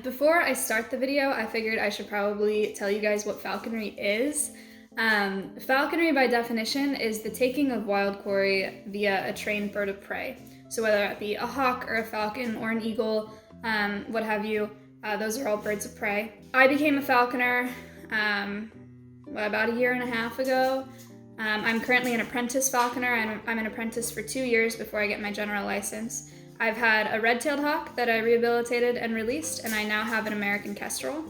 Before I start the video, I figured I should probably tell you guys what falconry is. Falconry by definition is the taking of wild quarry via a trained bird of prey. So whether it be a hawk or a falcon or an eagle, what have you, those are all birds of prey. I became a falconer about a year and a half ago. I'm currently an apprentice falconer. I'm an apprentice for 2 years before I get my general license. I've had a red-tailed hawk that I rehabilitated and released, and I now have an American Kestrel.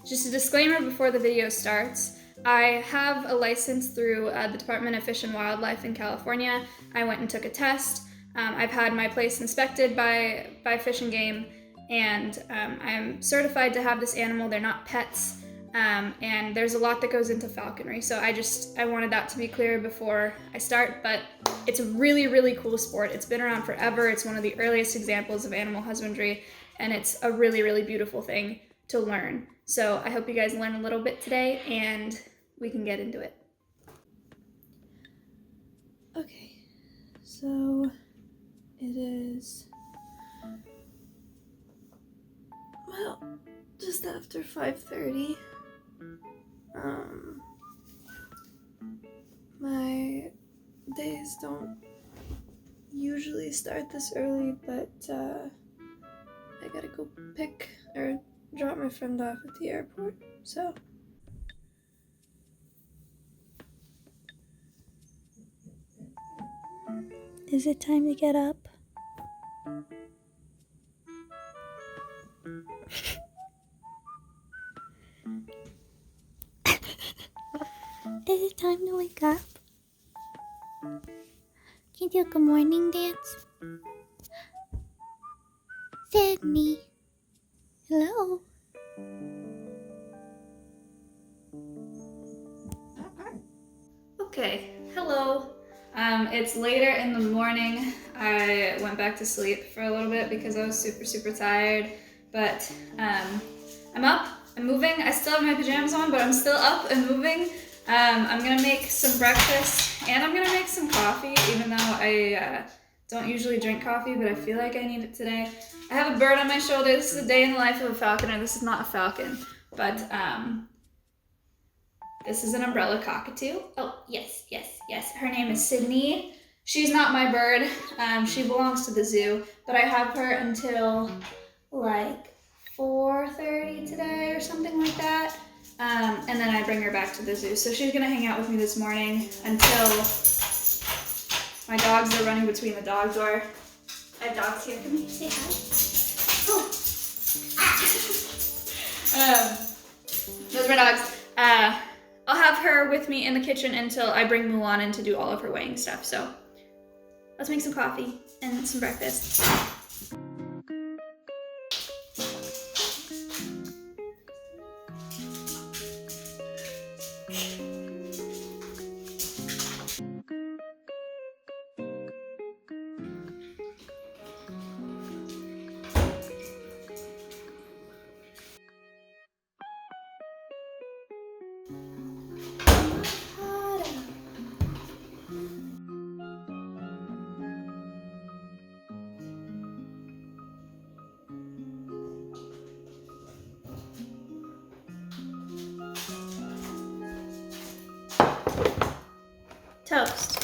Just a disclaimer before the video starts, I have a license through the Department of Fish and Wildlife in California. I went and took a test. I've had my place inspected by Fish and Game, and I'm certified to have this animal. They're not pets. And there's a lot that goes into falconry, so I wanted that to be clear before I start, but it's a really, really cool sport. It's been around forever. It's one of the earliest examples of animal husbandry, and it's a really, really beautiful thing to learn. So I hope you guys learn a little bit today, and we can get into it. Okay, so it is, well, just after 5:30. My days don't usually start this early, but I gotta go pick or drop my friend off at the airport, so. Is it time to get up? Is it time to wake up? Can you do a good morning dance? Sydney. Hello. Okay, hello. It's later in the morning. I went back to sleep for a little bit because I was super, super tired, but I'm up, I'm moving. I still have my pajamas on, but I'm still up and moving. I'm gonna make some breakfast and I'm gonna make some coffee, even though I don't usually drink coffee, but I feel like I need it today. I have a bird on my shoulder. This is a day in the life of a falconer. This is not a falcon, but this is an umbrella cockatoo. Oh, yes, yes, yes. Her name is Sydney. She's not my bird. She belongs to the zoo, but I have her until like 4:30 today or something like that. And then I bring her back to the zoo. So she's gonna hang out with me this morning until my dogs are running between the dog door. I have dogs here. Come here, say hi. Oh. Those are my dogs. I'll have her with me in the kitchen until I bring Mulan in to do all of her weighing stuff. So let's make some coffee and some breakfast. Toast.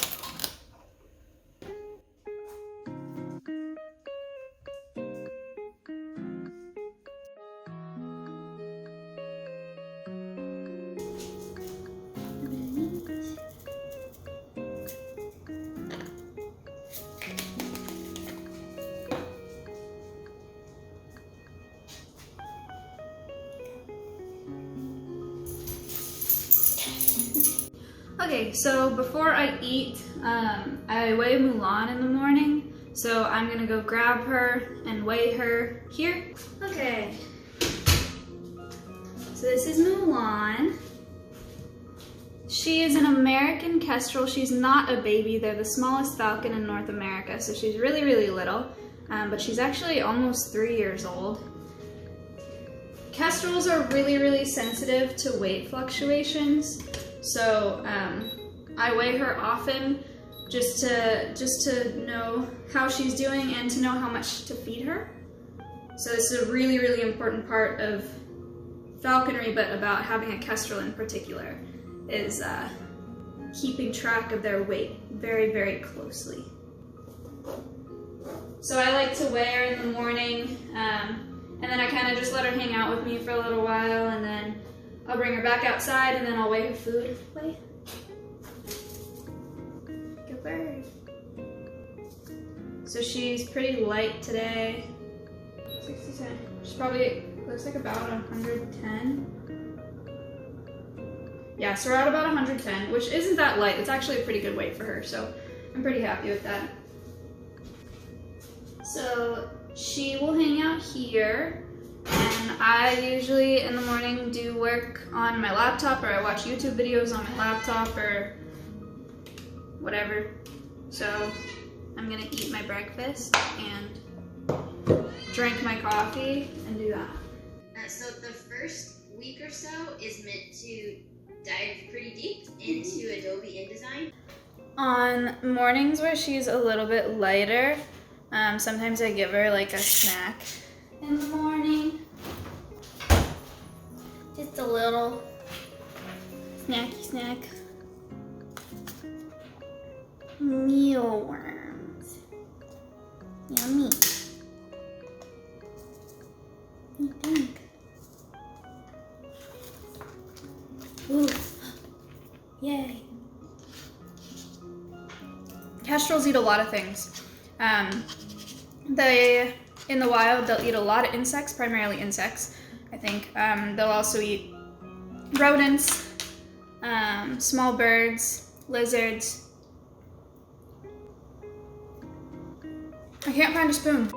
Okay, so before I eat, I weigh Mulan in the morning, so I'm gonna go grab her and weigh her here. Okay, so this is Mulan. She is an American Kestrel. She's not a baby. They're the smallest falcon in North America, so she's really, really little, but she's actually almost 3 years old. Kestrels are really, really sensitive to weight fluctuations. So I weigh her often just to know how she's doing and to know how much to feed her. So this is a really, really important part of falconry, but about having a kestrel in particular, is keeping track of their weight very, very closely. So I like to weigh her in the morning, and then I kind of just let her hang out with me for a little while, and then I'll bring her back outside, and then I'll weigh her food. Weigh. Good bird. So she's pretty light today. 60. She's probably, looks like about 110. Yeah, so we're at about 110, which isn't that light. It's actually a pretty good weight for her, so I'm pretty happy with that. So she will hang out here, and I usually in the morning do work on my laptop, or I watch YouTube videos on my laptop or whatever. So I'm gonna eat my breakfast and drink my coffee and do that. So the first week or so is meant to dive pretty deep into Adobe InDesign. On mornings where she's a little bit lighter, sometimes I give her like a snack in the morning. Just a little snacky snack. Mealworms. Yummy. What do you think? Ooh. Yay. Kestrels eat a lot of things. In the wild, they'll eat a lot of insects, primarily insects, I think. They'll also eat rodents, small birds, lizards. I can't find a spoon.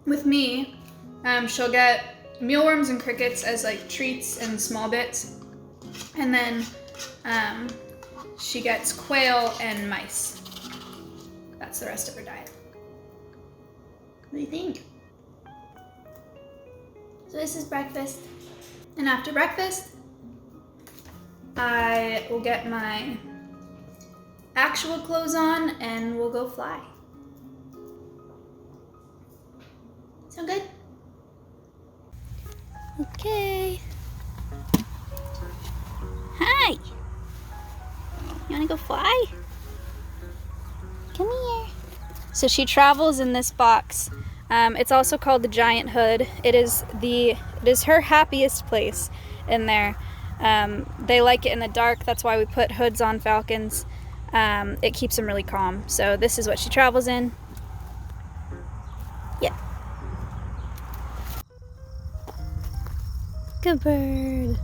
With me, she'll get mealworms and crickets as like treats and small bits. And then she gets quail and mice. That's the rest of her diet. What do you think? So this is breakfast. And after breakfast, I will get my actual clothes on and we'll go fly. Sound good? Okay. Hi. You wanna go fly? Come here. So she travels in this box. It's also called the giant hood. It is her happiest place in there. They like it in the dark. That's why we put hoods on falcons. It keeps them really calm. So this is what she travels in. Yeah. Good bird.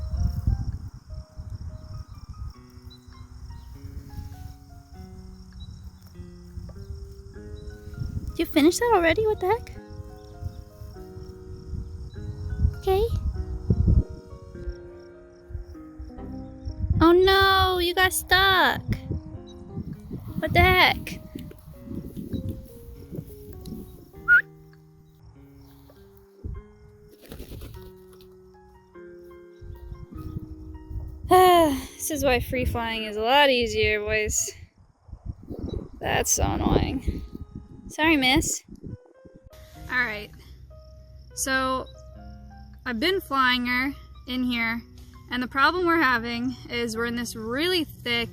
Did you finish that already? What the heck? Okay. Oh no, you got stuck. What the heck? This is why free flying is a lot easier, boys. That's so annoying. Sorry, miss. Alright, so I've been flying her in here, and the problem we're having is we're in this really thick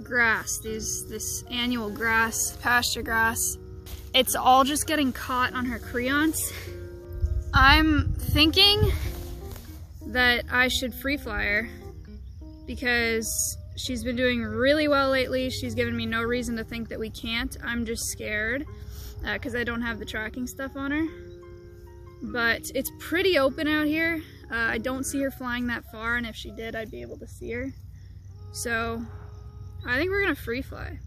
grass, this annual grass, pasture grass. It's all just getting caught on her creance. I'm thinking that I should free fly her because she's been doing really well lately. She's given me no reason to think that we can't. I'm just scared because I don't have the tracking stuff on her. But it's pretty open out here. I don't see her flying that far, and if she did, I'd be able to see her. So I think we're gonna free fly.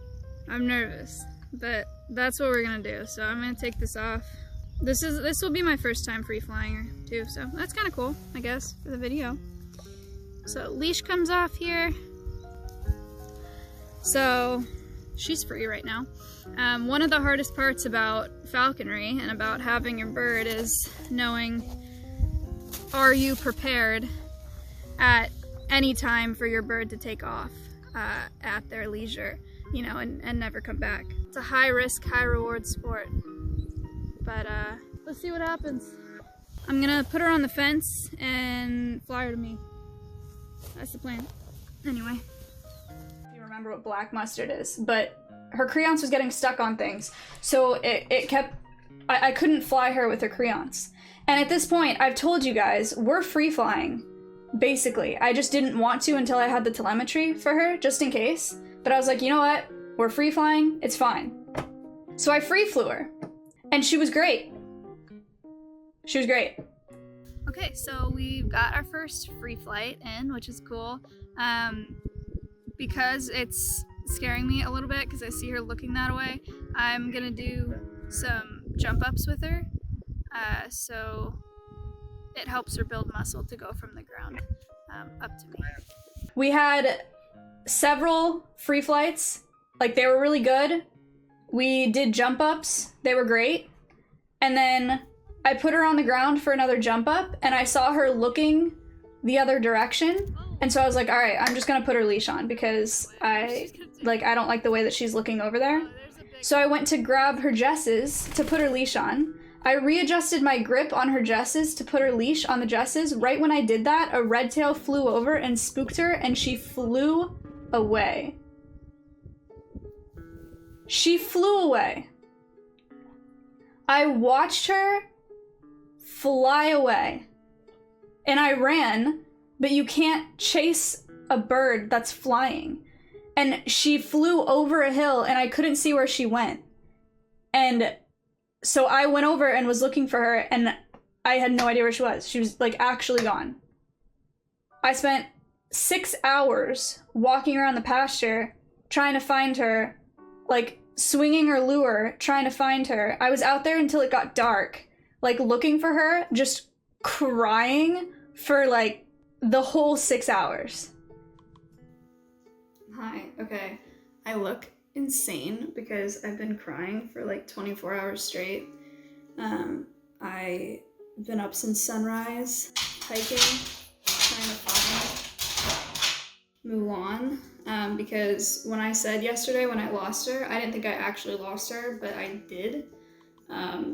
I'm nervous, but that's what we're gonna do. So I'm gonna take this off. This will be my first time free flying her too, so that's kind of cool, I guess, for the video. So leash comes off here. So she's free right now. One of the hardest parts about falconry and about having your bird is knowing, are you prepared at any time for your bird to take off at their leisure, you know, and never come back. It's a high risk, high reward sport. but let's see what happens. I'm gonna put her on the fence and fly her to me. That's the plan. Anyway. You remember what black mustard is, but her creance was getting stuck on things, so I couldn't fly her with her creance. And at this point, I've told you guys, we're free flying, basically. I just didn't want to until I had the telemetry for her, just in case. But I was like, you know what? We're free flying, it's fine. So I free flew her, and she was great. She was great. Okay, so we've got our first free flight in, which is cool. Because it's scaring me a little bit because I see her looking that way, I'm gonna do some jump ups with her. So it helps her build muscle to go from the ground up to me. We had several free flights, like they were really good. We did jump ups, they were great. And then I put her on the ground for another jump up and I saw her looking the other direction. And so I was like, all right, I'm just gonna put her leash on because I don't like the way that she's looking over there. So I went to grab her jesses to put her leash on. I readjusted my grip on her jesses to put her leash on the jesses. Right when I did that, a red tail flew over and spooked her and she flew away. She flew away. I watched her fly away. And I ran, but you can't chase a bird that's flying. And she flew over a hill and I couldn't see where she went. And so I went over and was looking for her and I had no idea where she was. She was like actually gone. I spent 6 hours walking around the pasture trying to find her, like swinging her lure, trying to find her. I was out there until it got dark, like looking for her, just crying for like the whole 6 hours. Hi, okay. I look insane because I've been crying for like 24 hours straight. I've been up since sunrise, hiking, trying to find Mulan, because when I said yesterday when I lost her, I didn't think I actually lost her, but I did.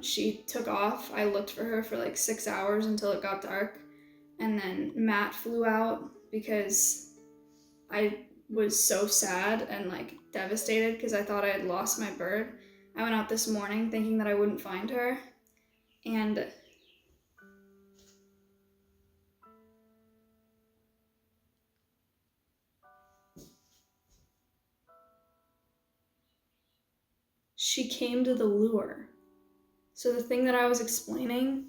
She took off. I looked for her for like 6 hours until it got dark, and then Matt flew out because I was so sad and like devastated because I thought I had lost my bird. I went out this morning thinking that I wouldn't find her, and she came to the lure. So the thing that I was explaining,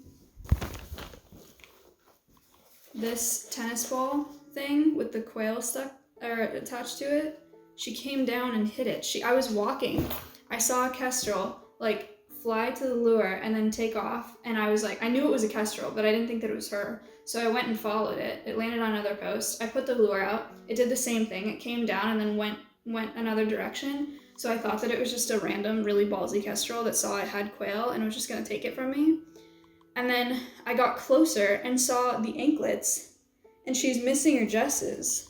this tennis ball thing with the quail stuck or attached to it, she came down and hit it. I was walking. I saw a kestrel like fly to the lure and then take off, and I was like, I knew it was a kestrel, but I didn't think that it was her. So I went and followed it. It landed on another post. I put the lure out. It did the same thing. It came down and then went another direction. So I thought that it was just a random, really ballsy kestrel that saw I had quail and was just gonna take it from me. And then I got closer and saw the anklets, and she's missing her jesses.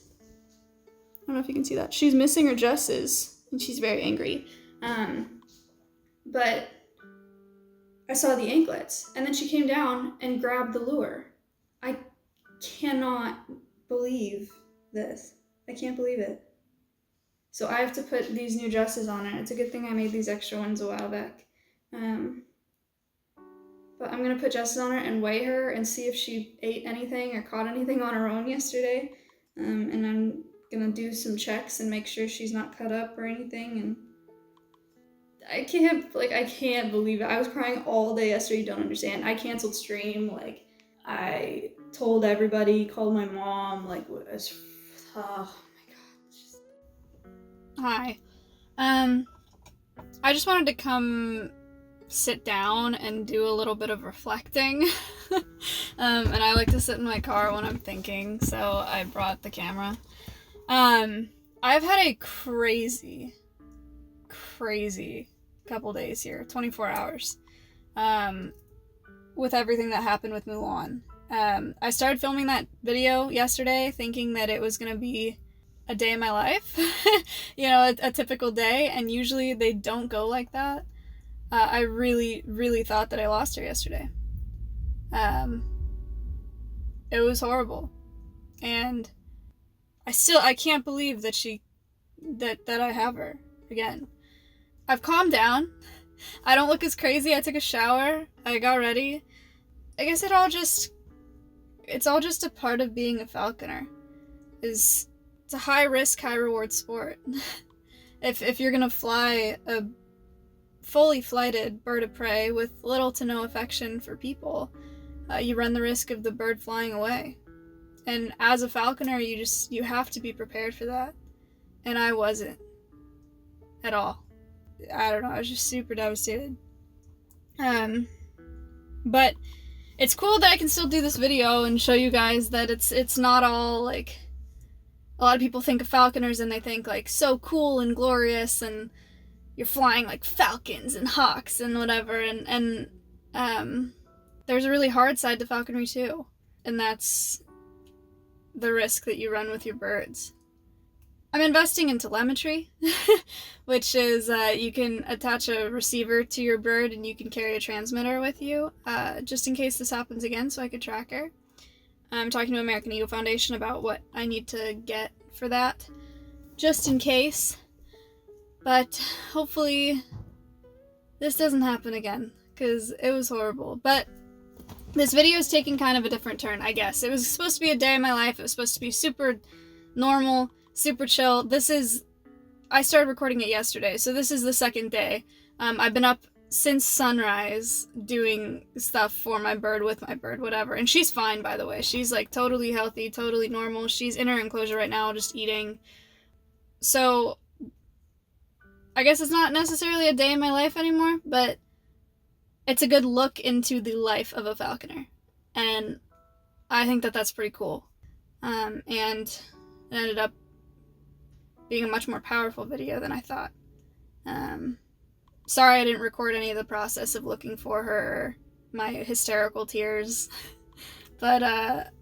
I don't know if you can see that. She's missing her jesses, and she's very angry. But I saw the anklets, and then she came down and grabbed the lure. I cannot believe this. I can't believe it. So I have to put these new jesses on it. It's a good thing I made these extra ones a while back. But I'm gonna put jesses on her and weigh her and see if she ate anything or caught anything on her own yesterday. And I'm gonna do some checks and make sure she's not cut up or anything. And I can't believe it. I was crying all day yesterday, you don't understand. I canceled stream, like I told everybody, called my mom, like oh my god. Hi. I just wanted to come sit down and do a little bit of reflecting. And I like to sit in my car when I'm thinking, so I brought the camera. I've had a crazy couple days here, 24 hours, with everything that happened with Mulan. I started filming that video yesterday thinking that it was gonna be a day in my life, you know, a typical day, and usually they don't go like that. I really, really thought that I lost her yesterday. It was horrible. And I can't believe that that I have her again. I've calmed down. I don't look as crazy. I took a shower. I got ready. I guess it's all just a part of being a falconer. It's a high risk, high reward sport. If you're gonna fly a fully flighted bird of prey with little to no affection for people, you run the risk of the bird flying away. And as a falconer, you have to be prepared for that. And I wasn't at all. I don't know, I was just super devastated. But it's cool that I can still do this video and show you guys that it's not all like, a lot of people think of falconers and they think like so cool and glorious and you're flying like falcons and hawks and whatever, and there's a really hard side to falconry too, and that's the risk that you run with your birds. I'm investing in telemetry, which is you can attach a receiver to your bird and you can carry a transmitter with you, just in case this happens again, so I could track her. I'm talking to American Eagle Foundation about what I need to get for that, just in case. But hopefully this doesn't happen again, because it was horrible. But this video is taking kind of a different turn, I guess. It was supposed to be a day in my life. It was supposed to be super normal, super chill. I started recording it yesterday, so this is the second day. I've been up since sunrise doing stuff for my bird, with my bird, whatever. And she's fine, by the way. She's like totally healthy, totally normal. She's in her enclosure right now, just eating. So I guess it's not necessarily a day in my life anymore, but it's a good look into the life of a falconer. And I think that that's pretty cool. And it ended up being a much more powerful video than I thought. Sorry I didn't record any of the process of looking for her, my hysterical tears. But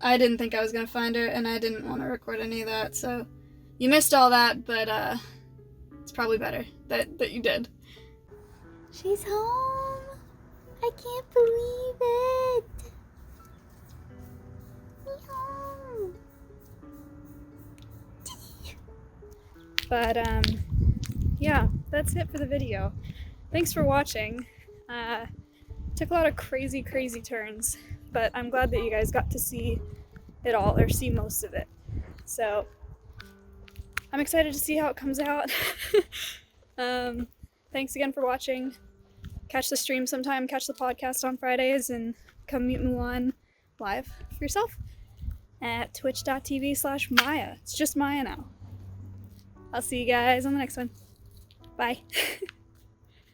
I didn't think I was going to find her, and I didn't want to record any of that. So you missed all that, but it's probably better that you did. She's home. I can't believe it. She's home. But yeah, that's it for the video. Thanks for watching. Took a lot of crazy turns, but I'm glad that you guys got to see it all, or see most of it. So I'm excited to see how it comes out. Thanks again for watching. Catch the stream sometime, catch the podcast on Fridays, and come meet Mulan live for yourself at twitch.tv/Maya. It's just Maya now. I'll see you guys on the next one. Bye.